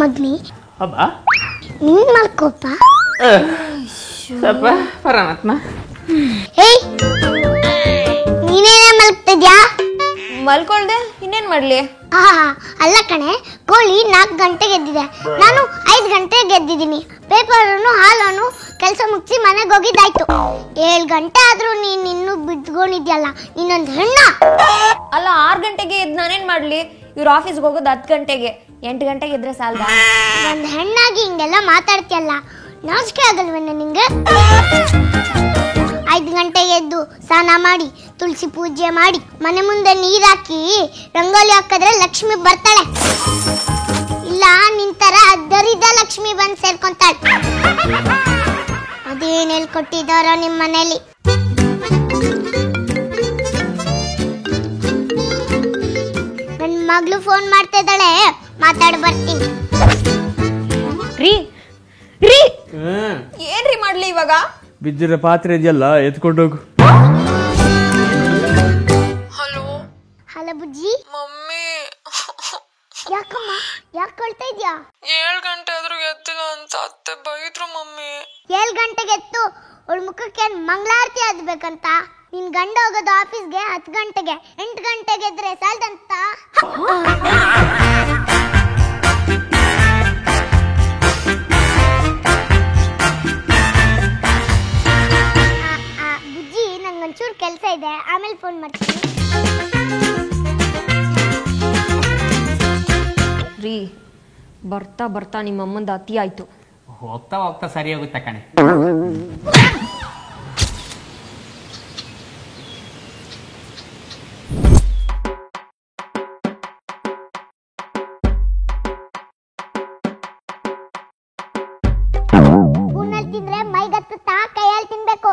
ಮಗ್ನಿ ಅಬ್ಬಾ ನೀನ್ ಮಲ್ಕೋಪ ಸ್ವಲ್ಪ ಪರಮಾತ್ಮ. ಏಯ್ ನೀನೇನೇ ಮಲ್ಕ್ತಿದ್ಯಾ? ಮಲ್ಕೊಳ್ದೆ ಇನ್ನೇನ್ ಮಾಡ್ಲಿ? ಅಲ್ಲ ಕಣೆ, ಕೋಳಿ 4 ಗಂಟೆಗೆ ಎದ್ದಿದೆ, ನಾನು 5 ಗಂಟೆಗೆ ಎದ್ದಿದ್ದೀನಿ. ಪೇಪರನ್ನು ಹಾಲನ್ನು ಕೆಲಸ ಮುಗಿಸಿ ಮನೆಗೆ ಹೋಗಿದ್ದಾಯ್ತು. 7 ಗಂಟೆ ಆದ್ರೂ ನೀನ್ ಇನ್ನೂ ಬಿದ್ಕೊಂಡಿದ್ಯಲ್ಲ, ಇನ್ನೊಂದು ಹೆಣ್ಣ. ಅಲ್ಲ 6 ಗಂಟೆಗೆ ಎದ್ದು ನಾನೇನ್ ಮಾಡ್ಲಿ? ಇವ್ರ ಆಫೀಸ್ಗೆ ಹೋಗೋದು 10 ಗಂಟೆಗೆ, 8 ಗಂಟೆಗೆ ಎದ್ರೆ ಸಾಲ್ದ? ಒಂದ್ ಹೆಣ್ಣಾಗಿ ಹಿಂಗೆಲ್ಲ ಮಾತಾಡ್ತಿಯಲ್ಲ, ನಾಚಿಕೆ ಆಗಲ್ವೇನ ನಿಂಗೆ? 5 ಗಂಟೆಗೆ ಎದ್ದು ಸ್ನಾನ ಮಾಡಿ ತುಳಸಿ ಪೂಜೆ ಮಾಡಿ ಮನೆ ಮುಂದೆ ನೀರಾಕಿ ರಂಗೋಲಿ ಹಾಕಿದ್ರೆ ಲಕ್ಷ್ಮಿ ಬರ್ತಾಳೆ. ಇಲ್ಲ ನಿಂತರ ದರಿದ ಲಕ್ಷ್ಮಿ ಬಂದು ಸೇರ್ಕೊಂತಾಳೆ. ಅದೇನ್ ಹೇಳ್ಕೊಟ್ಟಿದಾರೋ ನಿಮ್ಮ ಮನೇಲಿ? ನನ್ ಮಗಳು ಫೋನ್ ಮಾಡ್ತಾ ಇದ್ದಾಳೆ, ಮಾತಾಡಿ ಬರ್ತೀನಿ. ರೀ ರೀ ಏನ್ರಿ ಮಾಡ್ಲಿ ಇವಾಗ? ಬಿದ್ದಿರೋ ಪಾತ್ರೆ ಇದೆಯಲ್ಲ ಎತ್ಕೊಂಡೋಗು. Hello hello Bujji. ಮಮ್ಮಿ, ಯಾಕಮ್ಮ ಯಾಕೆ ಕೊಳ್ತಾ ಇದ್ಯಾ? 7 ಗಂಟೆ ಆದ್ರೂ ಎದ್ದಿಲ್ಲ ಅಂತ ಅತ್ತೆ ಬೈದ್ರು ಮಮ್ಮಿ. 7 ಗಂಟೆಗೆ ಎತ್ತು ಅವಳ ಮುಖಕ್ಕೆ ಮಂಗಳಾರತಿ ಆದ್ಬೇಕಂತ. ನಿನ್ ಗಂಡ ಹೋಗೋದು ಆಫೀಸ್ಗೆ 10 ಗಂಟೆಗೆ, 8 ಗಂಟೆಗೆ ಎದ್ರೆ ಸಾಲ್ದಂತ. ಬುಜ್ಜಿ, ನಂಗೊಂಚೂರು ಕೆಲಸ ಇದೆ, ಆಮೇಲೆ ಫೋನ್ ಮಾಡ್ತೀನಿ. ರೀ ಬರ್ತಾ ಬರ್ತಾ ನಿಮ್ಮ ಅಮ್ಮಂದ ಅತಿ ಆಯ್ತು. ಹೋಗ್ತಾ ಹೋಗ್ತಾ ಸರಿ ಹೋಗುತ್ತೆ ಕಣೆ. ಸ್ಪೂನಲ್ಲಿ ತಿಂದ್ರೆ ಮೈಗತ್ತುತ್ತಾ, ಕೈಯಲ್ಲಿ ತಿನ್ಬೇಕು.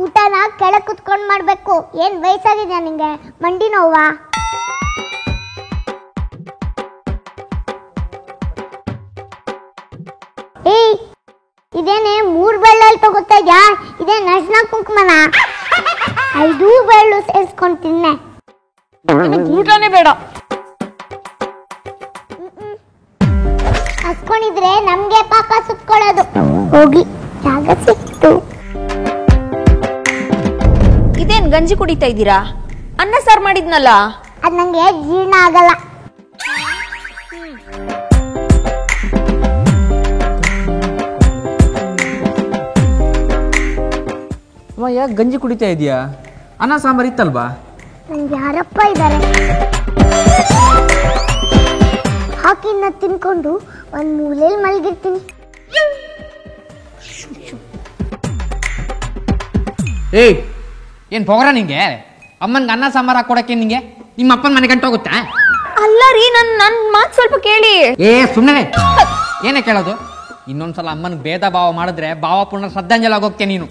ಊಟನ ಕೆಳಗೆ ಕುತ್ಕೊಂಡ್ ಮಾಡ್ಬೇಕು. ಏನ್ ವಯಸ್ಸಾಗಿದ್ಯಾ ನಿಂಗೆ? ಮಂಡಿ ನೋವಾ? ಏಯ್, ಇದೇನೆ 3 ಬೆಳ್ಳಲ್ಲಿ ತಗೋತಾ ಇದ್ಯಾ? ಇದೇ ನರ್ಸ್ನ ಕುಂಕುಮನ? 5 ಬೆಳ್ಳು ಸೇರಿಸ್ಕೊಂಡ್ ತಿನ್ನೆ. ಊಟನೇ ಬೇಡ. ಹಸ್ಕೊಂಡಿದ್ರೆ ನಮ್ಗೆ ಪಾಪ ಸುತ್ಕೊಳ್ಳೋದು. ಹೋಗಿ ಜಾಗ ಸಿಕ್ತು. ಇದೇನ್ ಗಂಜಿ ಕುಡಿತಾ ಇದ್ದೀರಾ? ಅನ್ನ ಸಾರ್ ಮಾಡಿದ್ನಲ್ಲ. ಅದ್ ನಂಗೆ ಜೀರ್ಣ ಆಗಲ್ಲ. ಯಾಕೆ ಗಂಜಿ ಕುಡಿತಾ ಇದೀಯಾ? ಅನ್ನ ಸಾಂಬಾರ್ ಇತ್ತಲ್ವಾ? ನಂಗೆ ಯಾರಪ್ಪ ಇದ್ದಾರೆ? ಹಾಕಿನ ತಿನ್ಕೊಂಡು ಒಂದ್ ಮೂಲೆಯಲ್ಲಿ ಮಲಗಿರ್ತೀನಿ. ಏಯ್, ಏನ್ ಪೊಗರ ನಿಂಗೆ? ಅಮ್ಮನ್ಗೆ ಅನ್ನ ಸಾಂಬಾರ್ ಹಾಕೊಡಕ್ಕೆ ನಿಂಗೆ ನಿಮ್ಮ ಅಪ್ಪನ ಮನೆ ಗಂಟು ಹೋಗುತ್ತಾ? ಅಲ್ಲ ರೀ, ನನ್ ಮಾತು ಸ್ವಲ್ಪ ಕೇಳಿ. ಏ ಸುಮ್ಮನೆ ಏನೇ ಕೇಳೋದು? ಇನ್ನೊಂದ್ಸಲ ಅಮ್ಮನ್ ಭೇದ ಭಾವ ಮಾಡಿದ್ರೆ ಭಾವ ಪುನಃ ಶ್ರದ್ಧಾಂಜಲಿ ಆಗೋಗ್ತೇ ನೀನು.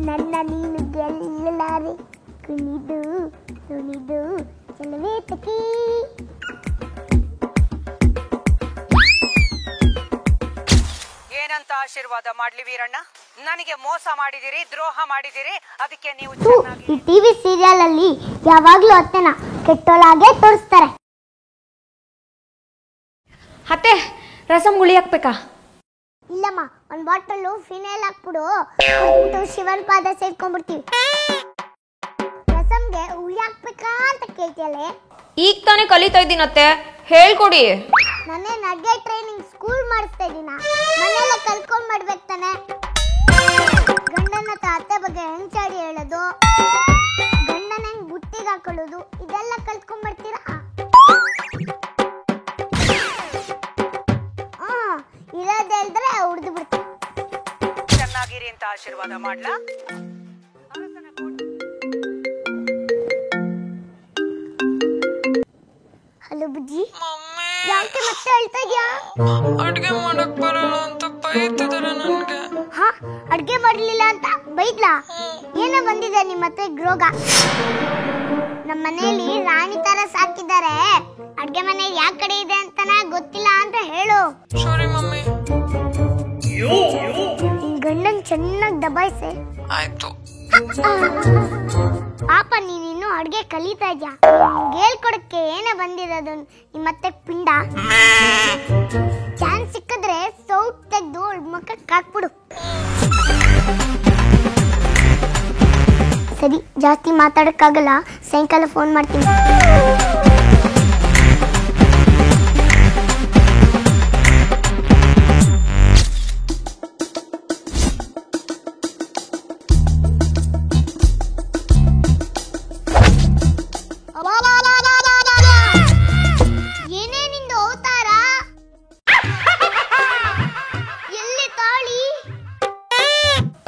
ನನ್ನ ನೀನು ಗೆಲ್ಲಲಾರೆ, ಕುಣಿದು ಕುಣಿದು ಚೆಲುವೆ ತಕಿ. ಏನಂತ ಆಶೀರ್ವಾದ ಮಾಡ್ಲಿ ವೀರಣ್ಣ? ನನಗೆ ಮೋಸ ಮಾಡಿದಿರಿ, ದ್ರೋಹ ಮಾಡಿದಿರಿ, ಅದಕ್ಕೆ ನೀವು ಈ ಟಿವಿ ಸೀರಿಯಲ್ ಅಲ್ಲಿ ಯಾವಾಗ್ಲೂ ಅತ್ತೆನ ಕೆಟ್ಟೋಳಾಗೆ ತೋರಿಸ್ತಾರೆ. ಅತ್ತೆ, ರಸಂ ಗುಳಿ ಹಾಕ್ಬೇಕಾ? ಇಲ್ಲಮ್ಮ, ಒಂದ್ ಬಾಟಲ್ ಫಿನೈಲ್ ಹಾಕ್ಬಿಡು, ಶಿವನ್ ಪಾದ ಸೇರ್ಕೊಂಡ್ಬಿಡ್ತೀವಿ. ರಸಂಗೆ ಹುಳಿ ಹಾಕ್ಬೇಕಾ ಅಂತ ಕೇಳ್ತಿಯಲ್ಲೇ? ಈಗ ತಾನೇ ಕಲಿತಾ ಇದ್ದೀನತ್ತೆ, ಹೇಳ್ಕೊಡಿ. ನಾನೇ ನಡ್ಗೆ ಟ್ರೈನಿಂಗ್ ಸ್ಕೂಲ್ ಮಾಡಿಸ್ತಾ ಇದ್ದೀನ, ಮನೆಯಲ್ಲ ಕಲ್ತ್ಕೊಂಡ್ ಮಾಡ್ಬೇಕು ತಾನೆ. ಗಂಡನ ಅತ್ತೆ ಬಗ್ಗೆ ಹೆಂಗ್ ಚಾಡಿ ಹೇಳೋದು, ಗಂಡನ ಹೆಂಗ್ ಬುಟ್ಟಿಗೆ ಹಾಕೊಳ್ಳೋದು, ಇದೆಲ್ಲ ಕಲ್ತ್ಕೊಂಡ್ ಬರ್ತೀರಾ? ಇರೋದ್ ಹೇಳಿದ್ರೆ ಉಡ್ದು ಬಿಡ್ತೀನಿ. ಚೆನ್ನಾಗಿರಿ ಅಂತ ಆಶೀರ್ವಾದ ಮಾಡ್ಲಾ? ಹಲೋ ಬುಜ್ಜಿ. ಯಾಕೆ ಮತ್ತೆ ಹೇಳ್ತಾ ಇದ್ಯಾ? ಅಡ್ಗೆ ಮಾಡಕ್ ಬರಲ್ಲ ಅಂತ ಬೈತಿದಾರೆ ನನ್ಗೆ. ಹಾ, ಅಡ್ಗೆ ಬರ್ಲಿಲ್ಲ ಅಂತ ಬೈದ್ಲಾ? ಏನೋ ಬಂದಿದೆ ನಿಮ್ಮ ಹತ್ರ ರೋಗ. ನಮ್ಮ ಮನೆಯಲ್ಲಿ ರಾಣಿ ತರ ಸಾಕಿದ್ದಾರೆ. ಅಡ್ಗೆ ಮನೆ ಯಾವ ಕಡೆ ಇದೆ ಅಂತಾನೆ ಗೊತ್ತಿಲ್ಲ ಅಂತ ಹೇಳು. ಸಾರಿ ಮಮ್ಮಿ. ನಿನ್ ಗಂಡನ್ ಚೆನ್ನಾಗಿ ದಬಾಯಿಸೆ. ಆಯ್ತು. ಪಾಪ ನೀನಿನ್ನು ಅಡ್ಗೆ ಕಲಿತಾ ಇದ್ಯಾ, ಹೇಳ್ಕೊಡಕ್ಕೆ ಏನೇ ಬಂದಿರೋದು ನಿಮ್ಮತ್ತೆ ಪಿಂಡ. ಚಾನ್ಸ್ ಸಿಕ್ಕಿದ್ರೆ ಸೌಟ್ ತೆಗೆದು ಮುಖಕ್ಕೆ ಹಾಕ್ಬಿಡು. ಸರಿ, ಜಾಸ್ತಿ ಮಾತಾಡಕ್ಕಾಗಲ್ಲ, ಸಾಯಂಕಾಲ ಫೋನ್ ಮಾಡ್ತೀನಿ. ಏನೇ ನಿಂದು ಅವತಾರ? ಎಲ್ಲಿ ತಾಳಿ?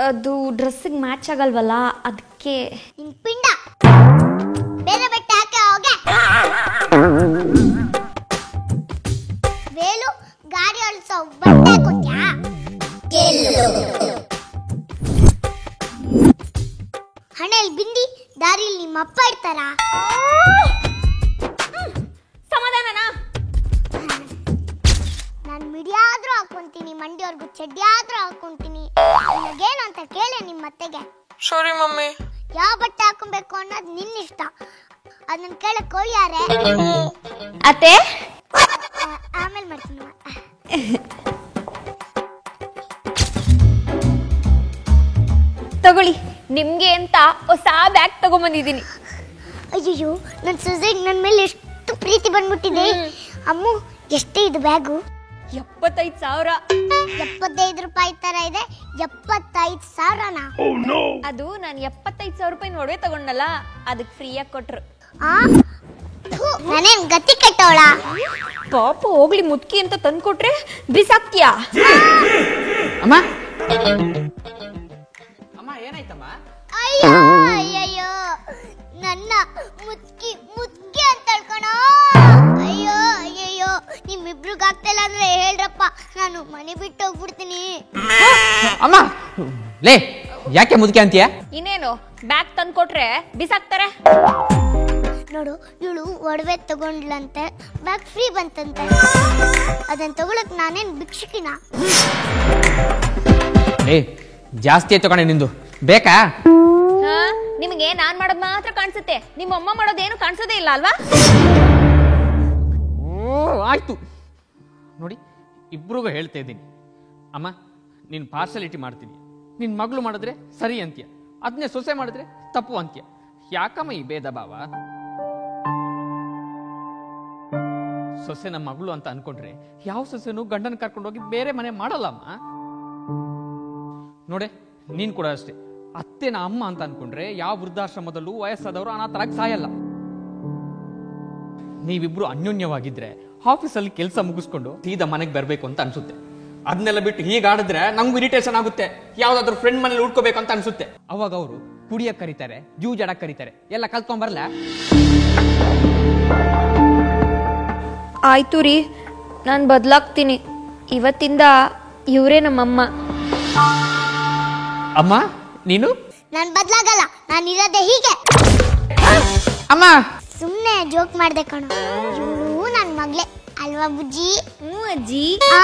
ಅದು ಡ್ರೆಸ್ಸಿಗೆ ಮ್ಯಾಚ್ ಆಗಲ್ವಲ್ಲ, ಅದಕ್ಕೆ. ನಿನ್ ಪಿಂಡ ಬೇರೆ ಬಟ್ಟೆ ಹಾಕಿ ಹೋಗೆ. ವೇಲು, ಗಾಡಿ ಅಳಿಸೋ ಬಟ್ಟೆ ಹಾಕೋತ್ಯಾ? ಹಣೆಯಲ್ಲಿ ಬಿಂದಿ, ದಾರಿಲಿ ನಿಮ್ಮ ಅಪ್ಪ ಇರ್ತಾರ? ಸಮಾಧಾನನಾ? ನಾನು ಮಿಡಿ ಆದ್ರೂ ಹಾಕೊಂತೀನಿ, ಮಂಡಿಯವ್ರಿಗೂ ಚಡ್ಡಿ ಆದ್ರೂ ಹಾಕೊಂತೀನಿ. ನಿನಗೇನು ಅಂತ ಕೇಳಿ ನಿಮ್ಮ ಅತ್ತೆಗೆ. ಸಾರಿ ಮಮ್ಮಿ. ಯಾವ ಬಟ್ಟೆ ಹಾಕೊಬೇಕು ಅನ್ನೋದು ನಿನ್ನಿಷ್ಟ, ಅದನ್ನ ಕೇಳಕ್ ಕೋಳಿ ಯಾರೇ? ಅತ್ತೆ, ಆಮೇಲೆ ಮಾಡ್ತೀನಿ. ತಗೊಳ್ಳಿ, ನಿಮ್ಗೆ ಅಂತ ಹೊಸ ಬ್ಯಾಗ್ ತಗೊಂಬಂದಿದ್ದೀನಿ. ಅಯ್ಯೋ, ನನ್ನ ಸುಜೆಗೆ ನನ್ನ ಮೇಲೆ ಎಷ್ಟು ಪ್ರೀತಿ ಬಂದ್ಬಿಟ್ಟಿದೆ. ಅಮ್ಮು, ಎಷ್ಟೇ ಇದು ಬ್ಯಾಗು? 75,000. 75 ರೂಪಾಯಿ ತರ ಇದೆ. 75,000ನಾ? ಅದು ನಾನು 75,000 ರೂಪಾಯಿ ಒಡವೆ ತಗೊಂಡಲ್ಲ, ಅದಕ್ಕೆ ಫ್ರೀಯಾಗಿ ಕೊಟ್ರು. ನಾನೇನ್ ಗತಿ ಕೆಟ್ಟವಳ? ಪಾಪ ಹೋಗ್ಲಿ, ಮುದ್ಕಿ ಅಂತ ತಂದ್ಕೊಟ್ರೆ ಬಿಸಾಕ್ತಿಯಾ? ಅಮ್ಮ ಅಮ್ಮ ಏನಾಯ್ತಮ್ಮ? ಅಯ್ಯೋ ಅಯ್ಯಯ್ಯೋ, ನನ್ನ ಮುದ್ಕಿ ಮುದ್ಕಿ ಅಂತ ಹೇಳ್ಕೊಣೋ. ಅಯ್ಯೋ ಅಯ್ಯಯ್ಯೋ, ನಿಮ್ಮಿಬ್ರಿಗೂ ಆಗ್ತಿಲ್ಲ ಅಂದ್ರೆ ಹೇಳ್ರಪ್ಪ, ನಾನು ಮನೆ ಬಿಟ್ಟು ಹೋಗ್ಬಿಡ್ತೀನಿ. ಅಮ್ಮ ಲೇ, ಯಾಕೆ ಮುದುಕೆ ಅಂತೀಯ? ಇನ್ನೇನು, ಬ್ಯಾಗ್ ತಂದ್ಕೊಟ್ರೆ ಬಿಸಾಕ್ತಾರೆ. ನೋಡು, ಇವಳು ಒಡವೆ ತಗೊಂಡ್ಲಂತೆ, ಬ್ಯಾಗ್ ಫ್ರೀ ಬಂತಂತೆ. ಅದನ್ನ ತಗೊಳಕ್ ನಾನೇನ್ ಭಿಕ್ಷುಕಿನ? ಏ, ಜಾಸ್ತಿ ತಗೊಂಡೆ ನಿಂದು, ಬೇಕಾ? ನಿಮಗೆ ನಾನ್ ಮಾಡೋದ್ ಮಾತ್ರ ಕಾಣಿಸುತ್ತೆ, ನಿಮ್ಮ ಅಮ್ಮ ಮಾಡೋದೇನು ಕಾಣಿಸೋದೇ ಇಲ್ಲ ಅಲ್ವಾ? ಆಯ್ತು ನೋಡಿ, ಇಬ್ರಿಗೂ ಹೇಳ್ತಾ ಇದ್ದೀನಿ. ಅಮ್ಮ, ನೀನು ಪಾರ್ಶಾಲಿಟಿ ಮಾಡ್ತೀನಿ. ನಿನ್ನ ಮಗಳು ಮಾಡಿದ್ರೆ ಸರಿ ಅಂತ್ಯ, ಅದನ್ನೇ ಸೊಸೆ ಮಾಡಿದ್ರೆ ತಪ್ಪು ಅಂತ್ಯ. ಯಾಕಮ್ಮ ಈ ಭೇದ ಭಾವ? ಸೊಸೆ ನಮ್ಮ ಮಗಳು ಅಂತ ಅನ್ಕೊಂಡ್ರೆ ಯಾವ ಸೊಸೆನೂ ಗಂಡನ ಕರ್ಕೊಂಡೋಗಿ ಬೇರೆ ಮನೆ ಮಾಡಲ್ಲಮ್ಮ. ನೋಡೆ, ನೀನ್ ಕೂಡ ಅಷ್ಟೇ. ಅತ್ತೆನ ಅಮ್ಮ ಅಂತ ಅನ್ಕೊಂಡ್ರೆ ಯಾವ ವೃದ್ಧಾಶ್ರಮದಲ್ಲೂ ವಯಸ್ಸಾದವರು ಅನಾಥರಾಗಿ ಸಾಯಲ್ಲ. ನೀವಿಬ್ರು ಅನ್ಯೋನ್ಯವಾಗಿದ್ರೆ ಆಫೀಸಲ್ಲಿ ಕೆಲಸ ಮುಗಿಸ್ಕೊಂಡು ಸೀದಾ ಮನೆಗೆ ಬರಬೇಕು ಅಂತ ಅನ್ಸುತ್ತೆ. ಅದನ್ನೆಲ್ಲ ಬಿಟ್ಟು ಹೀಗಾಡಿದ್ರೆ ನಮ್ಗೂ ಇರಿಟೇಷನ್ ಆಗುತ್ತೆ. ಯಾವ್ದಾದ್ರು ಫ್ರೆಂಡ್ ಮನೇಲಿ ಉಳ್ಕೋಬೇಕು ಅಂತ ಅನ್ಸುತ್ತೆ. ಅವಾಗ ಅವರು ಕುಡಿಯಕ್ ಕರೀತಾರೆ, ಜೂಜಾಡಕ್ ಕರೀತಾರೆ, ಎಲ್ಲ ಕಲ್ತ್ಕೊಂಡ್ ಬರಲ್ಲ. ಆಯ್ತು ರೀ, ನಾನು ಬದಲಾಗ್ತೀನಿ. ಇವತ್ತಿಂದ ಇವರೇ ನಮ್ಮಮ್ಮ. ಅಮ್ಮ, ನೀನು? ನಾನ್ ಬದ್ಲಾಗಲ್ಲ, ನಾನು ಇರೋದೇ ಹೀಗೆ. ಅಮ್ಮ, ಸುಮ್ನೆ ಜೋಕ್ ಮಾಡ್ದೆ ಕಣೋ. ಇವಳು ನನ್ ಮಗ್ಳೆ ಅಲ್ವಾ ಬುಜ್ಜಿ? ಅಜ್ಜಿ. ಆ